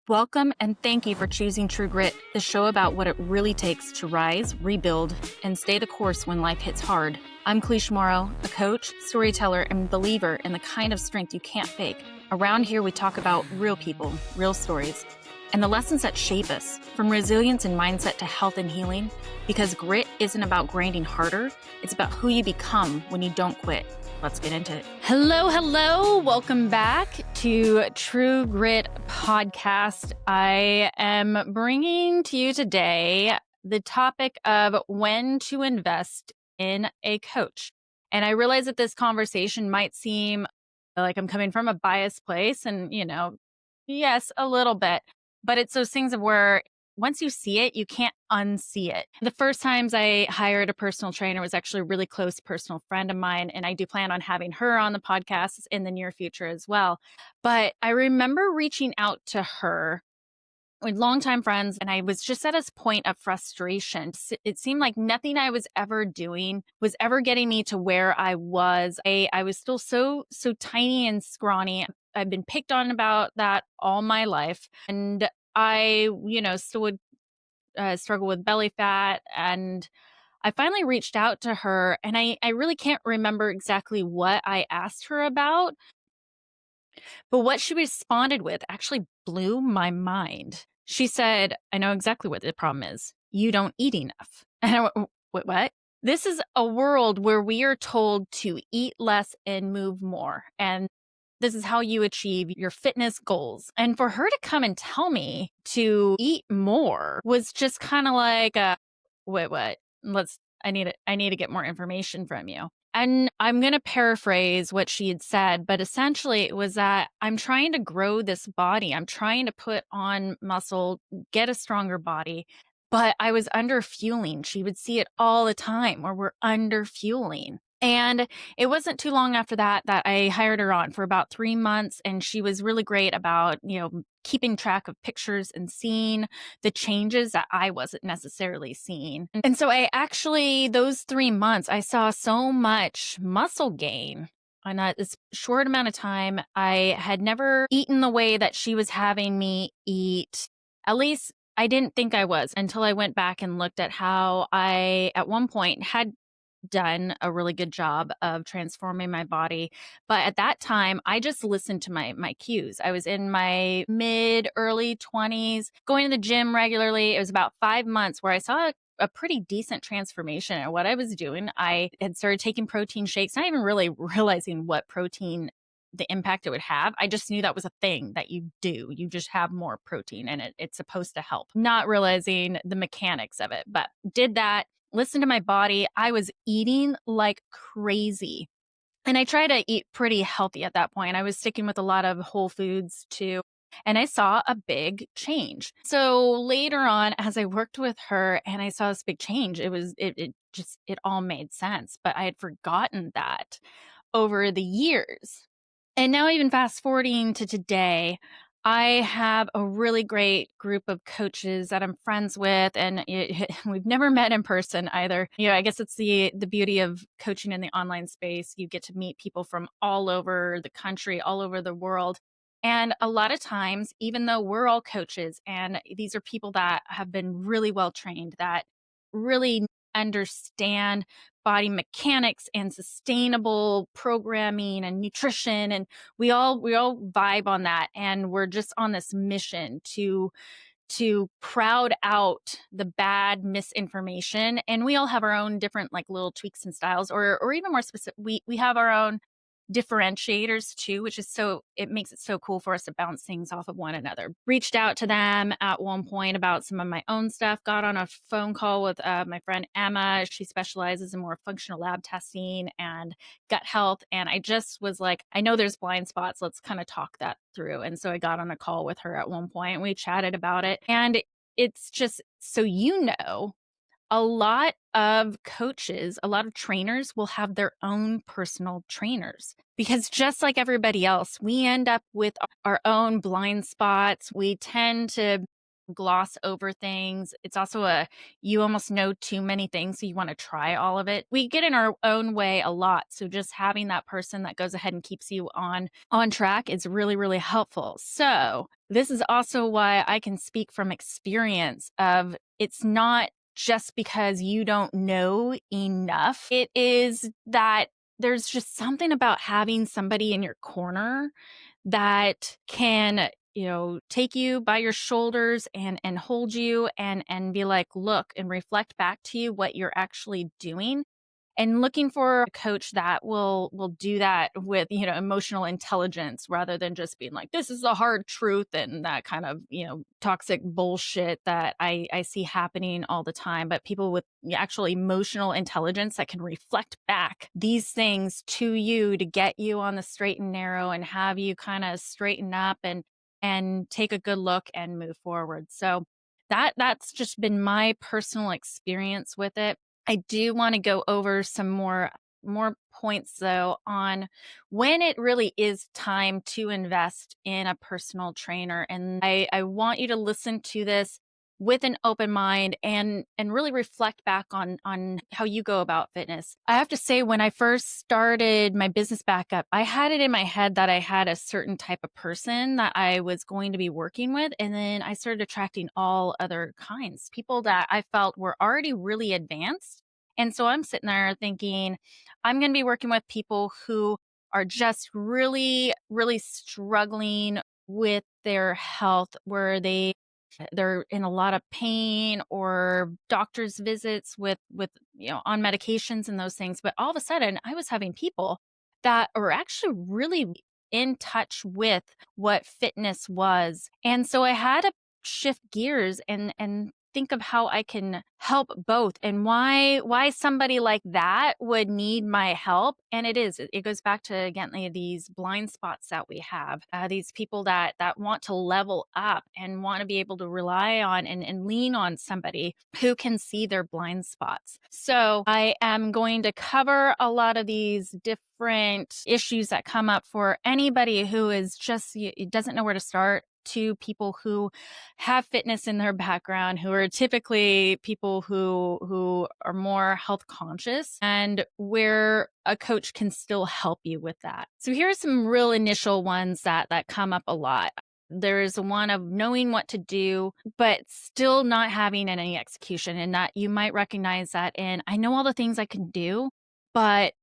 Welcome and thank you for choosing True Grit, the show about what it really takes to rise, rebuild, and stay the course when life hits hard. I'm Kalish Morrow, a coach, storyteller, and believer in the kind of strength you can't fake. Around here, we talk about real people, real stories, and the lessons that shape us, from resilience and mindset to health and healing, because grit isn't about grinding harder, it's about who you become when you don't quit. Let's get into it. Hello. Welcome back to True Grit Podcast. I am bringing to you today the topic of when to invest in a coach. And I realize that this conversation might seem like I'm coming from a biased place, and, yes, a little bit, but it's those things of where once you see it, you can't unsee it. The first times I hired a personal trainer was actually a really close personal friend of mine, and I do plan on having her on the podcast in the near future as well. But I remember reaching out to her with longtime friends, and I was just at a point of frustration. It seemed like nothing I was ever doing was ever getting me to where I was. I was still so tiny and scrawny. I've been picked on about that all my life, and I, still would struggle with belly fat. And I finally reached out to her, and I really can't remember exactly what I asked her about, but what she responded with actually blew my mind. She said, "I know exactly what the problem is. You don't eat enough." And I went, What? This is a world where we are told to eat less and move more. And this is how you achieve your fitness goals. And for her to come and tell me to eat more was just kind of like, wait, what? I need to get more information from you. And I'm going to paraphrase what she had said, but essentially it was that I'm trying to grow this body. I'm trying to put on muscle, get a stronger body, but I was under fueling. She would see it all the time where we're under fueling. And it wasn't too long after that I hired her on for about 3 months. And she was really great about, keeping track of pictures and seeing the changes that I wasn't necessarily seeing. And so those 3 months, I saw so much muscle gain on this short amount of time. I had never eaten the way that she was having me eat. At least I didn't think I was, until I went back and looked at how I, at one point, had done a really good job of transforming my body. But at that time, I just listened to my cues. I was in my early 20s, going to the gym regularly. It was about 5 months where I saw a pretty decent transformation in what I was doing. I had started taking protein shakes, not even really realizing what protein, the impact it would have. I just knew that was a thing that you do. You just have more protein and it's supposed to help, not realizing the mechanics of it. But did that, listen to my body. I was eating like crazy. And I tried to eat pretty healthy at that point. I was sticking with a lot of whole foods too. And I saw a big change. So later on, as I worked with her and I saw this big change, it all made sense. But I had forgotten that over the years. And now, even fast forwarding to today, I have a really great group of coaches that I'm friends with, and we've never met in person either. I guess it's the beauty of coaching in the online space. You get to meet people from all over the country, all over the world. And a lot of times, even though we're all coaches, and these are people that have been really well trained, that really understand body mechanics and sustainable programming and nutrition, and we all vibe on that, and we're just on this mission to crowd out the bad misinformation. And we all have our own different, like, little tweaks and styles, or even more specific, we have our own differentiators too, which is it makes it so cool for us to bounce things off of one another. Reached out to them at one point about some of my own stuff, got on a phone call with my friend Emma. She specializes in more functional lab testing and gut health. And I just was like, I know there's blind spots. Let's kind of talk that through. And so I got on a call with her at one point. We chatted about it. And it's just, a lot of coaches, a lot of trainers will have their own personal trainers, because just like everybody else, we end up with our own blind spots. We tend to gloss over things. It's also you almost know too many things, so you want to try all of it. We get in our own way a lot. So just having that person that goes ahead and keeps you on track is really, really helpful. So this is also why I can speak from experience of it's not just because you don't know enough. It is that there's just something about having somebody in your corner that can, take you by your shoulders and hold you and be like, look, and reflect back to you what you're actually doing, and looking for a coach that will do that with, emotional intelligence rather than just being like, this is the hard truth, and that kind of, toxic bullshit that I see happening all the time. But people with actual emotional intelligence that can reflect back these things to you to get you on the straight and narrow and have you kind of straighten up and take a good look and move forward. So that's just been my personal experience with it. I do want to go over some more points though on when it really is time to invest in a personal trainer. And I want you to listen to this with an open mind and really reflect back on how you go about fitness. I have to say, when I first started my business back up, I had it in my head that I had a certain type of person that I was going to be working with. And then I started attracting all other kinds, people that I felt were already really advanced. And so I'm sitting there thinking, I'm going to be working with people who are just really, really struggling with their health, where they're in a lot of pain or doctor's visits with on medications and those things. But all of a sudden I was having people that are actually really in touch with what fitness was. And so I had to shift gears and think of how I can help both, and why somebody like that would need my help. And it goes back to, again, these blind spots that we have, these people that want to level up and want to be able to rely on and lean on somebody who can see their blind spots. So I am going to cover a lot of these different issues that come up for anybody who is just doesn't know where to start, to people who have fitness in their background, who are typically people who are more health conscious, and where a coach can still help you with that. So here are some real initial ones that come up a lot. There's one of knowing what to do, but still not having any execution, and that you might recognize that in, I know all the things I can do, but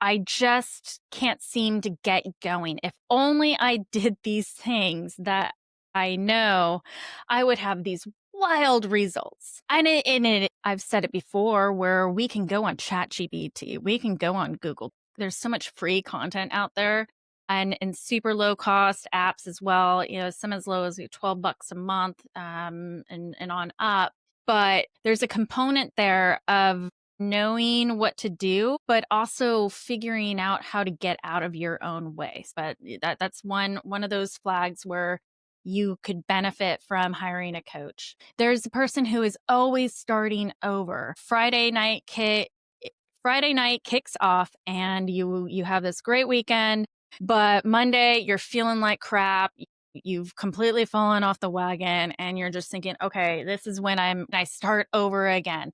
I just can't seem to get going. If only I did these things that I know, I would have these wild results. And I've said it before, where we can go on ChatGPT, we can go on Google. There's so much free content out there, and super low cost apps as well. Some as low as $12 a month, and on up. But there's a component there of knowing what to do, but also figuring out how to get out of your own way. But that's one of those flags where you could benefit from hiring a coach. There's a person who is always starting over. Friday night kicks off, and you have this great weekend, but Monday you're feeling like crap. You've completely fallen off the wagon, and you're just thinking, okay, this is when I start over again.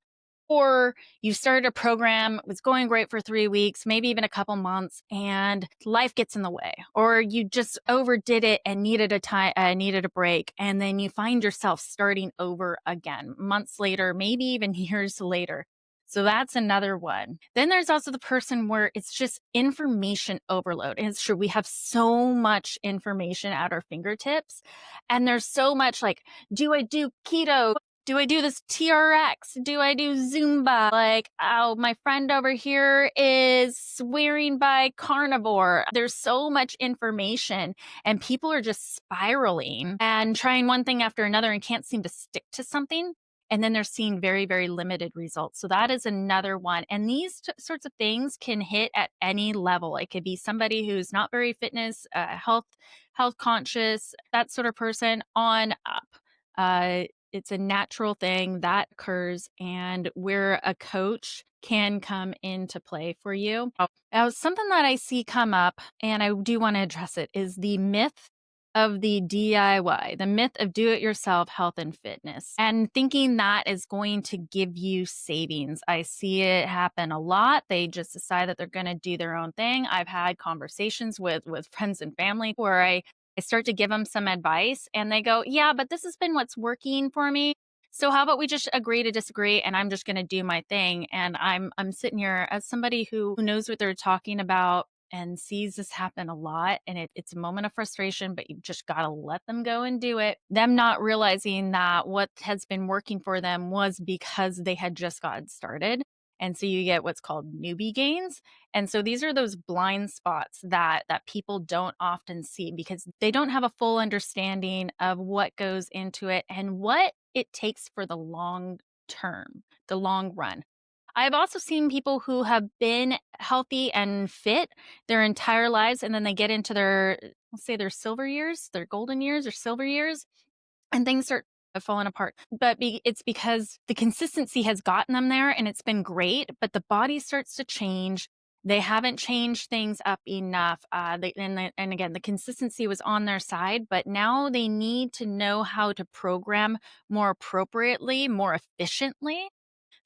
Or you started a program, it was going great for 3 weeks, maybe even a couple months, and life gets in the way. Or you just overdid it and needed a break, and then you find yourself starting over again months later, maybe even years later. So that's another one. Then there's also the person where it's just information overload. And it's true, we have so much information at our fingertips, and there's so much like, do I do keto? Do I do this TRX? Do I do Zumba? Like, oh, my friend over here is swearing by carnivore. There's so much information, and people are just spiraling and trying one thing after another and can't seem to stick to something. And then they're seeing very, very limited results. So that is another one. And these sorts of things can hit at any level. It could be somebody who's not very fitness, health conscious, that sort of person on up. It's a natural thing that occurs, and where a coach can come into play for you. Now, something that I see come up, and I do want to address it, is the myth of the DIY, the myth of do it yourself health and fitness, and thinking that is going to give you savings. I see it happen a lot. They just decide that they're going to do their own thing. I've had conversations with friends and family where I start to give them some advice and they go, yeah, but this has been what's working for me. So how about we just agree to disagree and I'm just going to do my thing. And I'm sitting here as somebody who knows what they're talking about and sees this happen a lot. And it's a moment of frustration, but you've just got to let them go and do it. Them not realizing that what has been working for them was because they had just gotten started. And so you get what's called newbie gains. And so these are those blind spots that people don't often see because they don't have a full understanding of what goes into it and what it takes for the long term, the long run. I've also seen people who have been healthy and fit their entire lives, and then they get into their, let's say their silver years, their golden years or silver years, and things start falling apart. But it's because the consistency has gotten them there and it's been great, but the body starts to change. They haven't changed things up enough. And again, the consistency was on their side, but now they need to know how to program more appropriately, more efficiently.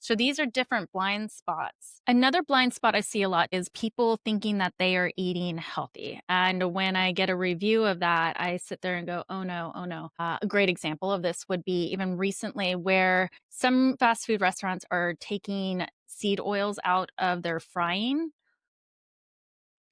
So these are different blind spots. Another blind spot I see a lot is people thinking that they are eating healthy. And when I get a review of that, I sit there and go, oh no, oh no. A great example of this would be even recently where some fast food restaurants are taking seed oils out of their frying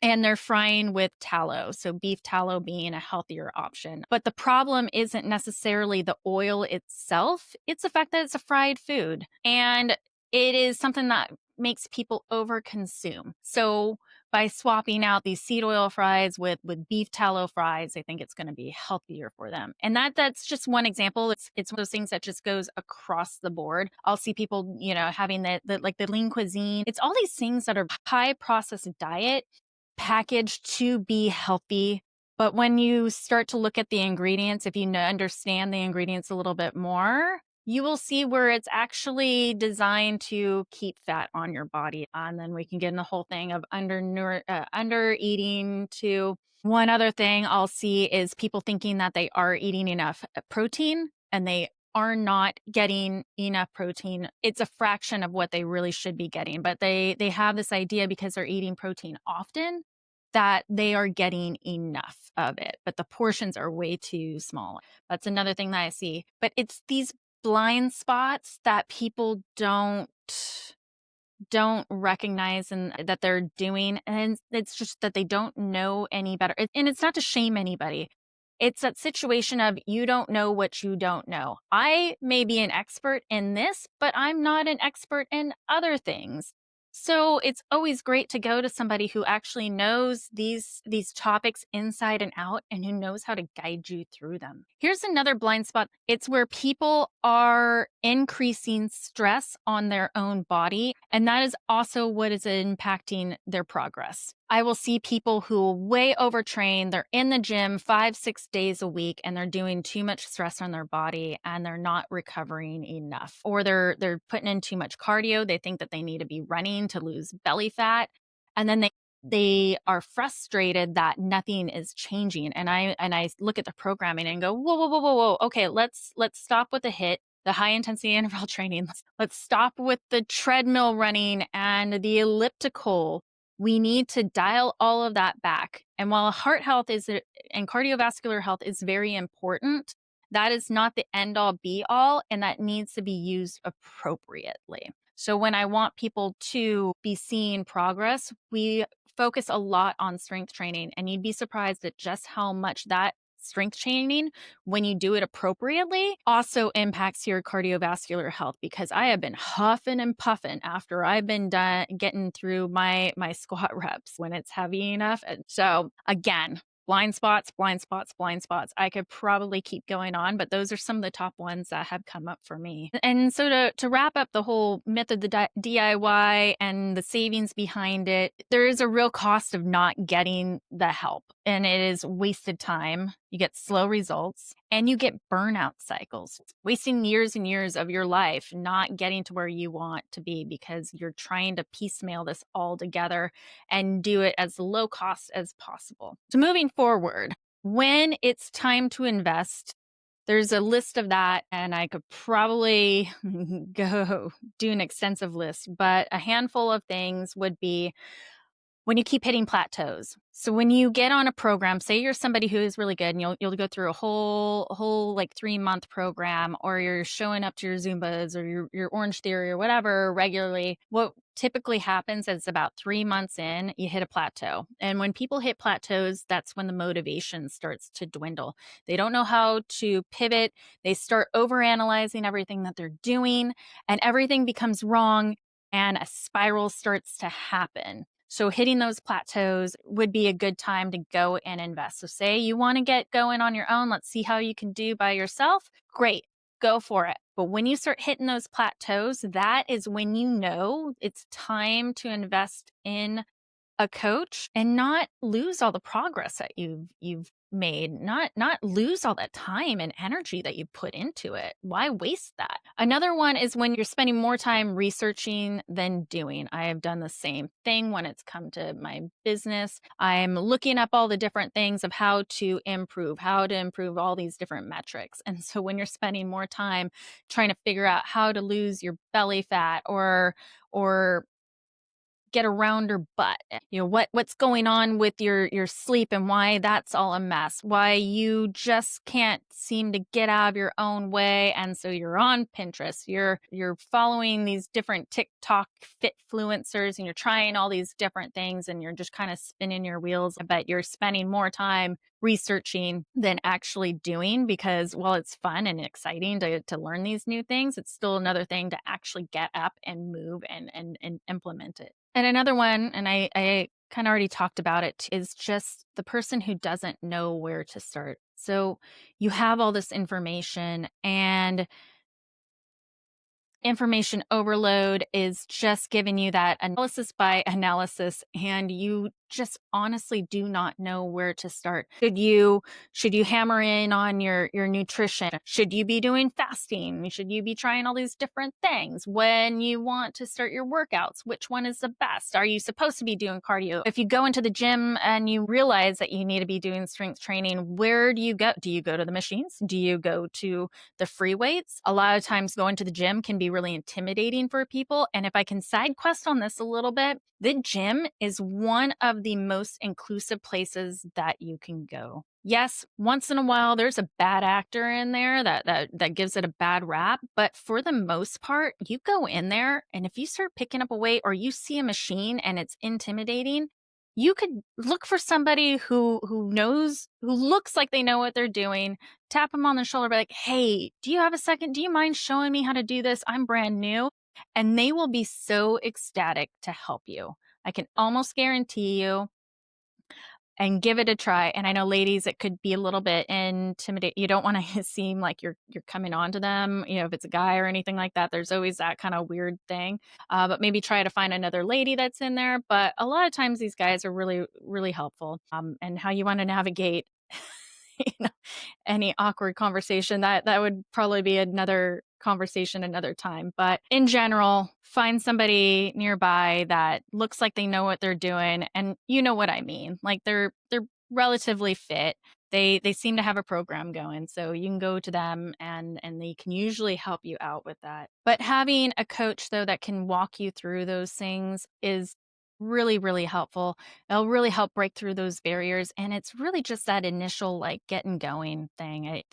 and they're frying with tallow. So beef tallow being a healthier option. But the problem isn't necessarily the oil itself. It's the fact that it's a fried food. And it is something that makes people overconsume. So by swapping out these seed oil fries with beef tallow fries, I think it's going to be healthier for them. And that's just one example. It's one of those things that just goes across the board. I'll see people, having the like the lean cuisine. It's all these things that are high processed diet packaged to be healthy. But when you start to look at the ingredients, if you understand the ingredients a little bit more, you will see where it's actually designed to keep fat on your body. And then we can get in the whole thing of under eating too. One other thing I'll see is people thinking that they are eating enough protein and they are not getting enough protein. It's a fraction of what they really should be getting, but they have this idea because they're eating protein often that they are getting enough of it, but the portions are way too small. That's another thing that I see. But it's these blind spots that people don't recognize and that they're doing, and it's just that they don't know any better. And it's not to shame anybody. It's that situation of you don't know what you don't know. I may be an expert in this, but I'm not an expert in other things. So it's always great to go to somebody who actually knows these topics inside and out and who knows how to guide you through them. Here's another blind spot. It's where people are increasing stress on their own body, and that is also what is impacting their progress. I will see people who way overtrain. They're in the gym 5-6 days a week and they're doing too much stress on their body and they're not recovering enough. Or they're putting in too much cardio. They think that they need to be running to lose belly fat. And then they are frustrated that nothing is changing. And I look at the programming and go, whoa, whoa, whoa, whoa, whoa. Okay, let's stop with the HIIT, the high intensity interval training. Let's stop with the treadmill running and the elliptical. We need to dial all of that back. And while heart health and cardiovascular health is very important, that is not the end all be all, and that needs to be used appropriately. So when I want people to be seeing progress, we focus a lot on strength training, and you'd be surprised at just how much that strength training, when you do it appropriately, also impacts your cardiovascular health, because I have been huffing and puffing after I've been done getting through my squat reps when it's heavy enough. And so again, blind spots, blind spots, blind spots. I could probably keep going on, but those are some of the top ones that have come up for me. And so to wrap up the whole myth of the DIY and the savings behind it, there is a real cost of not getting the help, and it is wasted time. You get slow results and you get burnout cycles, wasting years and years of your life not getting to where you want to be because you're trying to piecemeal this all together and do it as low cost as possible. So moving forward, When it's time to invest, there's a list of that, and I could probably go do an extensive list, but a handful of things would be when you keep hitting plateaus. So when you get on a program, say you're somebody who is really good and you'll go through a whole like 3-month program, or you're showing up to your Zumbas or your Orange Theory or whatever regularly. What typically happens is about 3 months in, you hit a plateau. And when people hit plateaus, that's when the motivation starts to dwindle. They don't know how to pivot. They start overanalyzing everything that they're doing, and everything becomes wrong, and a spiral starts to happen. So hitting those plateaus would be a good time to go and invest. So say you want to get going on your own, let's see how you can do by yourself. Great, go for it. But when you start hitting those plateaus, that is when you know it's time to invest in a coach and not lose all the progress that you've made, not lose all that time and energy that you put into it. Why waste that? Another one is when you're spending more time researching than doing. I have done the same thing when it's come to my business. I'm looking up all the different things of how to improve all these different metrics. And so when you're spending more time trying to figure out how to lose your belly fat or get a rounder butt. What's going on with your sleep and why that's all a mess. Why you just can't seem to get out of your own way, and so you're on Pinterest. You're following these different TikTok fitfluencers and you're trying all these different things and you're just kind of spinning your wheels, but you're spending more time researching than actually doing, because while it's fun and exciting to learn these new things, it's still another thing to actually get up and move and implement it. And another one, and I kind of already talked about it, is just the person who doesn't know where to start. So you have all this information, and information overload is just giving you that analysis by analysis, and you just honestly do not know where to start. Should you hammer in on your nutrition? Should you be doing fasting? Should you be trying all these different things? When you want to start your workouts, which one is the best? Are you supposed to be doing cardio? If you go into the gym and you realize that you need to be doing strength training, where do you go? Do you go to the machines? Do you go to the free weights? A lot of times going to the gym can be really intimidating for people. And if I can side quest on this a little bit, the gym is one of the most inclusive places that you can go. Yes, once in a while there's a bad actor in there that gives it a bad rap, but for the most part, you go in there and if you start picking up a weight or you see a machine and it's intimidating, you could look for somebody who looks like they know what they're doing, tap them on the shoulder, be like, "Hey, do you have a second? Do you mind showing me how to do this? I'm brand new." And they will be so ecstatic to help you. I can almost guarantee you, and give it a try. And I know ladies, it could be a little bit intimidating. You don't want to seem like you're coming on to them. If it's a guy or anything like that, there's always that kind of weird thing. But maybe try to find another lady that's in there. But a lot of times these guys are really, really helpful. And how you want to navigate you know, any awkward conversation, that would probably be another conversation another time. But in general, find somebody nearby that looks like they know what they're doing, and you know what I mean. Like they're relatively fit. They seem to have a program going, so you can go to them and they can usually help you out with that. But having a coach though that can walk you through those things is really, really helpful. It'll really help break through those barriers, and it's really just that initial like getting going thing.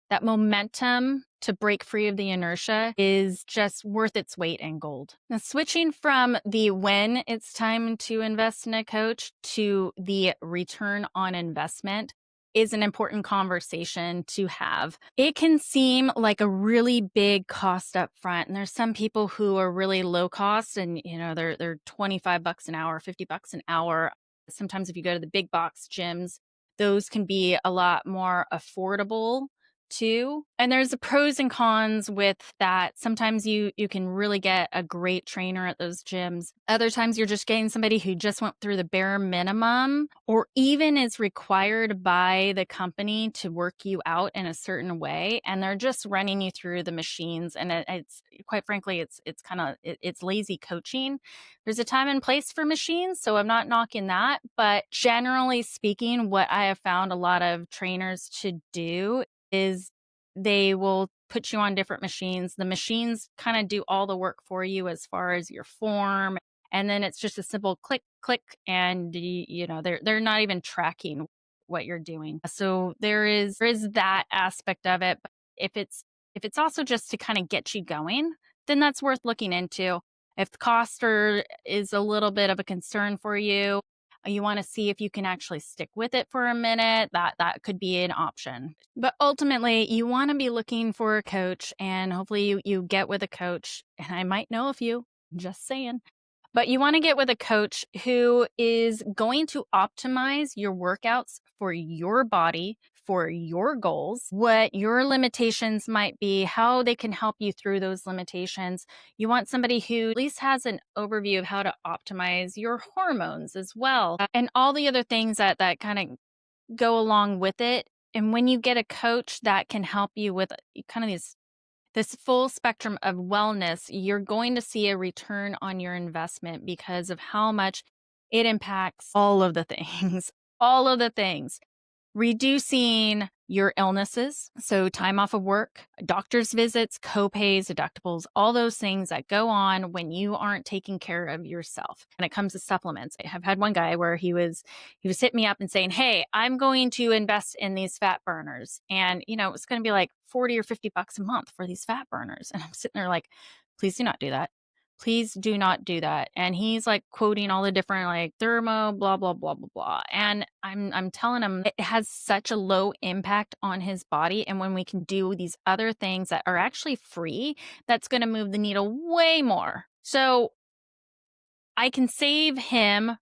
That momentum to break free of the inertia is just worth its weight in gold. Now, switching from the when it's time to invest in a coach to the return on investment is an important conversation to have. It can seem like a really big cost up front, and there's some people who are really low cost, and they're $25 an hour, $50 an hour. Sometimes if you go to the big box gyms, those can be a lot more affordable too. And there's the pros and cons with that. Sometimes you can really get a great trainer at those gyms. Other times you're just getting somebody who just went through the bare minimum or even is required by the company to work you out in a certain way, and they're just running you through the machines. And it's quite frankly, it's lazy coaching. There's a time and place for machines, so I'm not knocking that. But generally speaking, what I have found a lot of trainers to do is they will put you on different machines. The machines kind of do all the work for you as far as your form. And then it's just a simple click, click, and they're not even tracking what you're doing. So there is that aspect of it. But if it's also just to kind of get you going, then that's worth looking into. If the is a little bit of a concern for you, you want to see if you can actually stick with it for a minute, that could be an option. But ultimately, you want to be looking for a coach, and hopefully you get with a coach. And I might know a few, just saying. But you want to get with a coach who is going to optimize your workouts for your body, for your goals, what your limitations might be, how they can help you through those limitations. You want somebody who at least has an overview of how to optimize your hormones as well, and all the other things that kind of go along with it. And when you get a coach that can help you with kind of this full spectrum of wellness, you're going to see a return on your investment because of how much it impacts all of the things, all of the things. Reducing your illnesses, so time off of work, doctor's visits, co-pays, deductibles, all those things that go on when you aren't taking care of yourself. When it comes to supplements, I have had one guy where he was hitting me up and saying, "Hey, I'm going to invest in these fat burners, and it's going to be like 40 or 50 bucks a month for these fat burners." And I'm sitting there like, "Please do not do that. Please do not do that." And he's like quoting all the different like thermo, blah, blah, blah, blah, blah. And I'm telling him it has such a low impact on his body. And when we can do these other things that are actually free, that's going to move the needle way more. So I can save him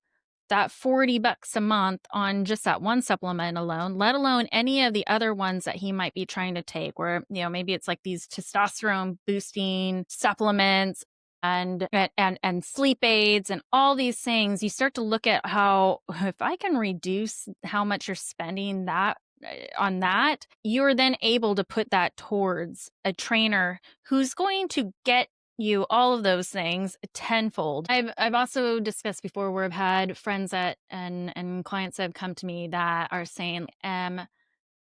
that 40 bucks a month on just that one supplement alone, let alone any of the other ones that he might be trying to take, where, maybe it's like these testosterone boosting supplements and sleep aids and all these things. You start to look at how, if I can reduce how much you're spending on that, you're then able to put that towards a trainer who's going to get you all of those things tenfold. I've also discussed before where I've had friends and clients that have come to me that are saying,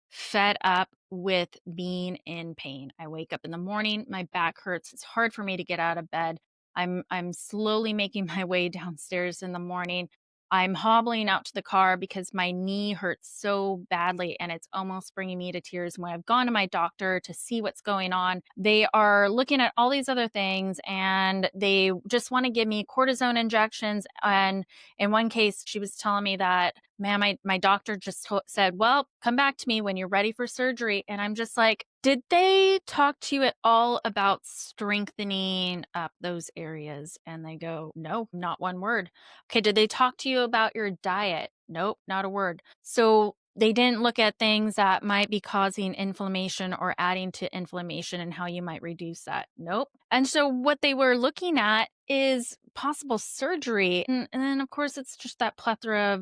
fed up with being in pain. I wake up in the morning, my back hurts. It's hard for me to get out of bed. I'm slowly making my way downstairs in the morning. I'm hobbling out to the car because my knee hurts so badly and it's almost bringing me to tears. And when I've gone to my doctor to see what's going on, they are looking at all these other things and they just want to give me cortisone injections. And in one case, she was telling me that, "Man, my doctor just said, well, come back to me when you're ready for surgery." And I'm just like, did they talk to you at all about strengthening up those areas? And they go, "No, not one word." Okay, did they talk to you about your diet? Nope, not a word. So they didn't look at things that might be causing inflammation or adding to inflammation and how you might reduce that. Nope. And so what they were looking at is possible surgery. And then of course it's just that plethora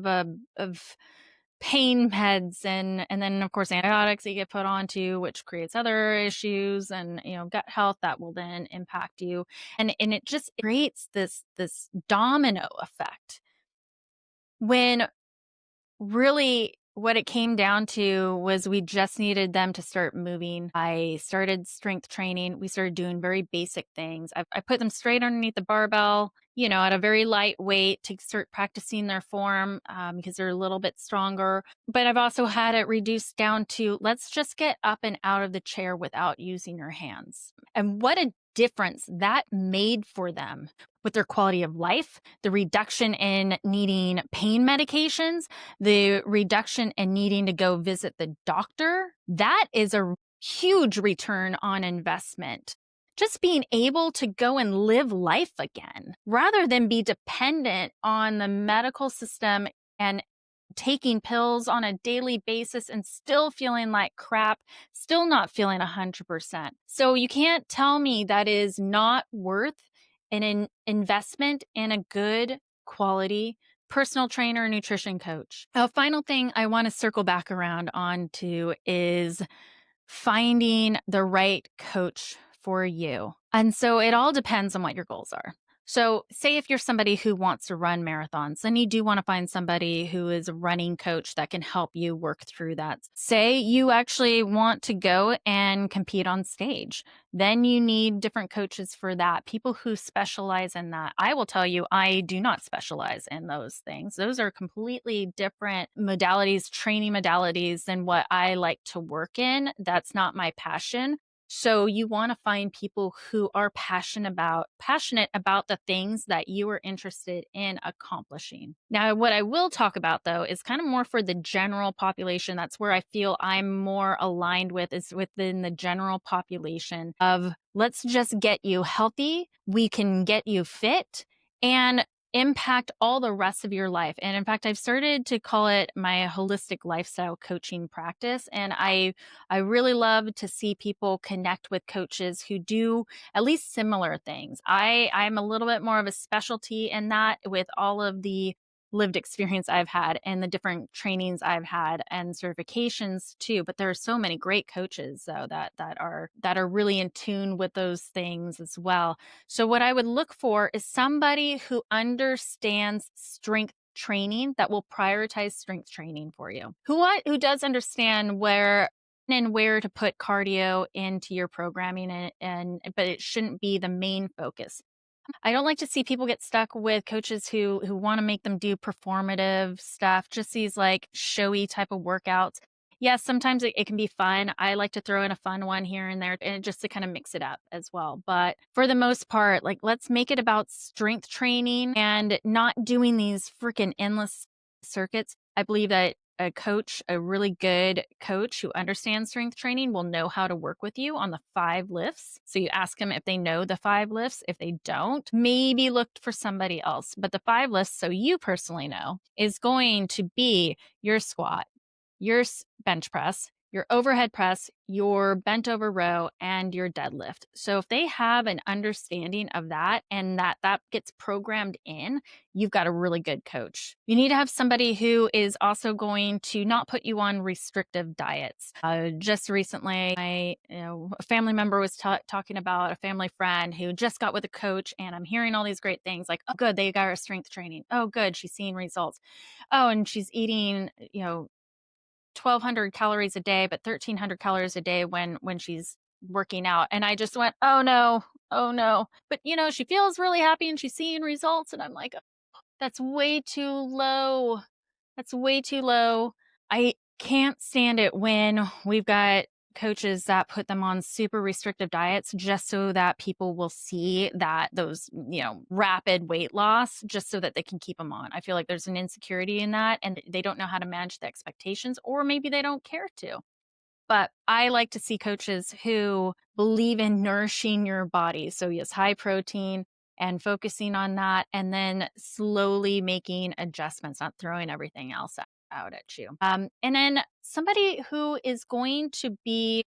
of pain meds and then of course antibiotics that you get put onto, which creates other issues and gut health that will then impact you. And it just creates this domino effect when really what it came down to was we just needed them to start moving. I started strength training. We started doing very basic things. I put them straight underneath the barbell, at a very light weight to start practicing their form because they're a little bit stronger. But I've also had it reduced down to, let's just get up and out of the chair without using your hands. And what a difference that made for them with their quality of life, the reduction in needing pain medications, the reduction in needing to go visit the doctor. That is a huge return on investment. Just being able to go and live life again rather than be dependent on the medical system and taking pills on a daily basis and still feeling like crap, still not feeling 100%. So you can't tell me that is not worth an investment in a good quality personal trainer, nutrition coach. A final thing I want to circle back around onto is finding the right coach for you. And so it all depends on what your goals are. So, say if you're somebody who wants to run marathons, then you do want to find somebody who is a running coach that can help you work through that. Say you actually want to go and compete on stage, then you need different coaches for that, people who specialize in that. I will tell you, I do not specialize in those things. Those are completely different modalities, training modalities than what I like to work in. That's not my passion. So you want to find people who are passionate about the things that you are interested in accomplishing. Now, what I will talk about though is kind of more for the general population. That's where I feel I'm more aligned with, is within the general population of let's just get you healthy. We can get you fit and impact all the rest of your life. And in fact, I've started to call it my holistic lifestyle coaching practice. And I really love to see people connect with coaches who do at least similar things. I'm a little bit more of a specialty in that, with all of the lived experience I've had and the different trainings I've had and certifications too. But there are so many great coaches though that are really in tune with those things as well. So what I would look for is somebody who understands strength training, that will prioritize strength training for you. Who does understand where to put cardio into your programming, and but it shouldn't be the main focus. I don't like to see people get stuck with coaches who want to make them do performative stuff, just these like showy type of workouts. Yes, sometimes it can be fun. I like to throw in a fun one here and there, and just to kind of mix it up as well. But for the most part, like, let's make it about strength training and not doing these freaking endless circuits. I believe that a coach, a really good coach who understands strength training, will know how to work with you on the 5 lifts. So you ask them if they know the 5 lifts. If they don't, maybe look for somebody else. But the 5 lifts, so you personally know, is going to be your squat, your bench press, your overhead press, your bent over row, and your deadlift. So if they have an understanding of that, and that gets programmed in, you've got a really good coach. You need to have somebody who is also going to not put you on restrictive diets. Just recently, a family member was talking about a family friend who just got with a coach, and I'm hearing all these great things like, oh, good, they got her strength training. Oh, good, she's seeing results. Oh, and she's eating, 1,200 calories a day, but 1,300 calories a day when she's working out. And I just went, oh no, oh no. But she feels really happy and she's seeing results. And I'm like, that's way too low. That's way too low. I can't stand it when we've got coaches that put them on super restrictive diets just so that people will see that those, rapid weight loss, just so that they can keep them on. I feel like there's an insecurity in that, and they don't know how to manage the expectations, or maybe they don't care to. But I like to see coaches who believe in nourishing your body. So yes, high protein, and focusing on that, and then slowly making adjustments, not throwing everything else out at you. And then somebody who is going to be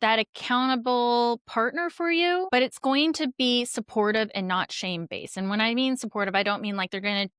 that accountable partner for you, but it's going to be supportive and not shame based. And when I mean supportive, I don't mean like they're going to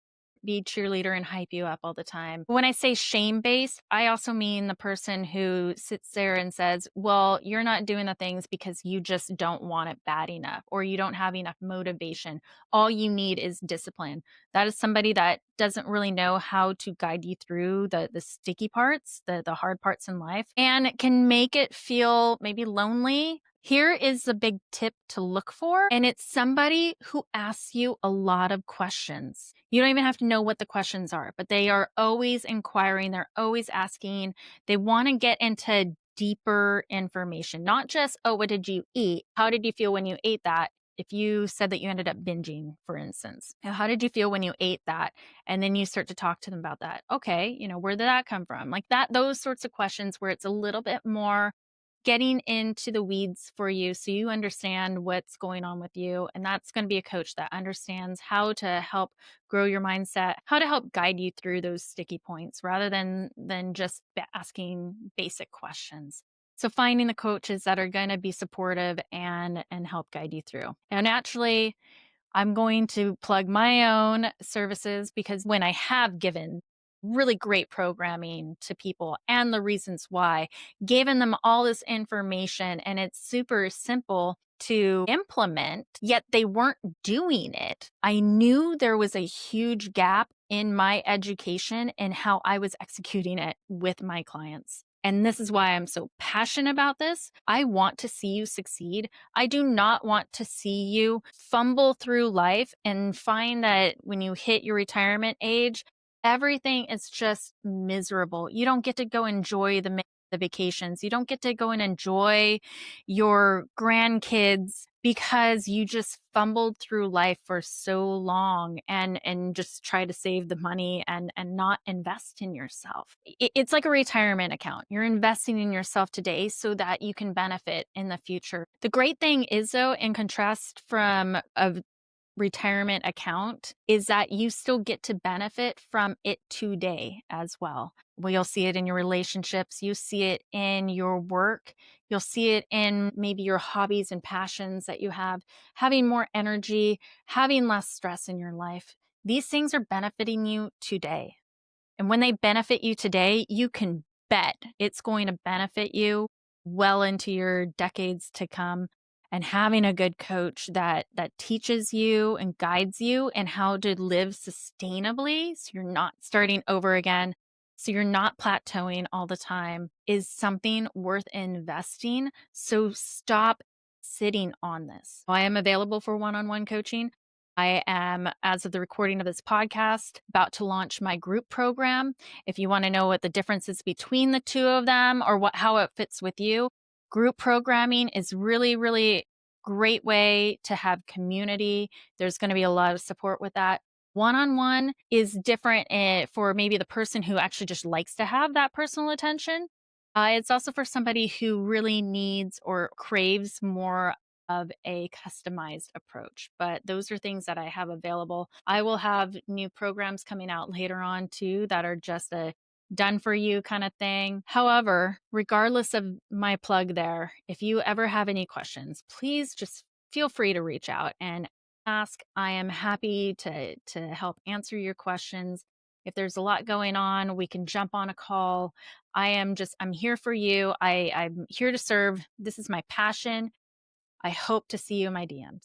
be cheerleader and hype you up all the time. When I say shame based, I also mean the person who sits there and says, well, you're not doing the things because you just don't want it bad enough, or you don't have enough motivation. All you need is discipline. That is somebody that doesn't really know how to guide you through the sticky parts, the hard parts in life, and can make it feel maybe lonely. Here is the big tip to look for, and it's somebody who asks you a lot of questions. You don't even have to know what the questions are, but they are always inquiring. They're always asking. They want to get into deeper information, not just, oh, what did you eat? How did you feel when you ate that? If you said that you ended up binging, for instance, how did you feel when you ate that? And then you start to talk to them about that. Okay, where did that come from? Like that, those sorts of questions where it's a little bit more getting into the weeds for you so you understand what's going on with you. And that's going to be a coach that understands how to help grow your mindset, how to help guide you through those sticky points rather than just asking basic questions. So finding the coaches that are going to be supportive and help guide you through. And actually, I'm going to plug my own services because when I have given really great programming to people and the reasons why, given them all this information, and it's super simple to implement, yet they weren't doing it. I knew there was a huge gap in my education and how I was executing it with my clients. And this is why I'm so passionate about this. I want to see you succeed. I do not want to see you fumble through life and find that when you hit your retirement age, everything is just miserable. You don't get to go enjoy the vacations. You don't get to go and enjoy your grandkids because you just fumbled through life for so long and just try to save the money and not invest in yourself. It's like a retirement account. You're investing in yourself today so that you can benefit in the future. The great thing is, though, in contrast from a retirement account, is that you still get to benefit from it today as well. Well, you'll see it in your relationships, you see it in your work, you'll see it in maybe your hobbies and passions that you have, having more energy, having less stress in your life. These things are benefiting you today. And when they benefit you today, you can bet it's going to benefit you well into your decades to come. And having a good coach that teaches you and guides you and how to live sustainably so you're not starting over again, so you're not plateauing all the time, is something worth investing. So stop sitting on this. I am available for one-on-one coaching. I am, as of the recording of this podcast, about to launch my group program. If you want to know what the difference is between the two of them or how it fits with you, group programming is really, really great way to have community. There's going to be a lot of support with that. One-on-one is different for maybe the person who actually just likes to have that personal attention. It's also for somebody who really needs or craves more of a customized approach. But those are things that I have available. I will have new programs coming out later on too that are just a done for you kind of thing. However, regardless of my plug there, if you ever have any questions, please just feel free to reach out and ask. I am happy to help answer your questions. If there's a lot going on, we can jump on a call. I'm here for you. I'm here to serve. This is my passion. I hope to see you in my DMs.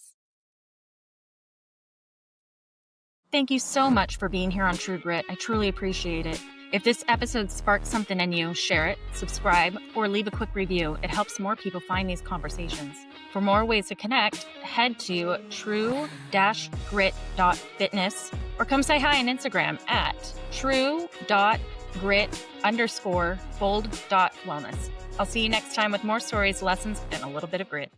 Thank you so much for being here on True Grit. I truly appreciate it. If this episode sparked something in you, share it, subscribe, or leave a quick review. It helps more people find these conversations. For more ways to connect, head to true-grit.fitness or come say hi on Instagram at true.grit_bold.wellness. I'll see you next time with more stories, lessons, and a little bit of grit.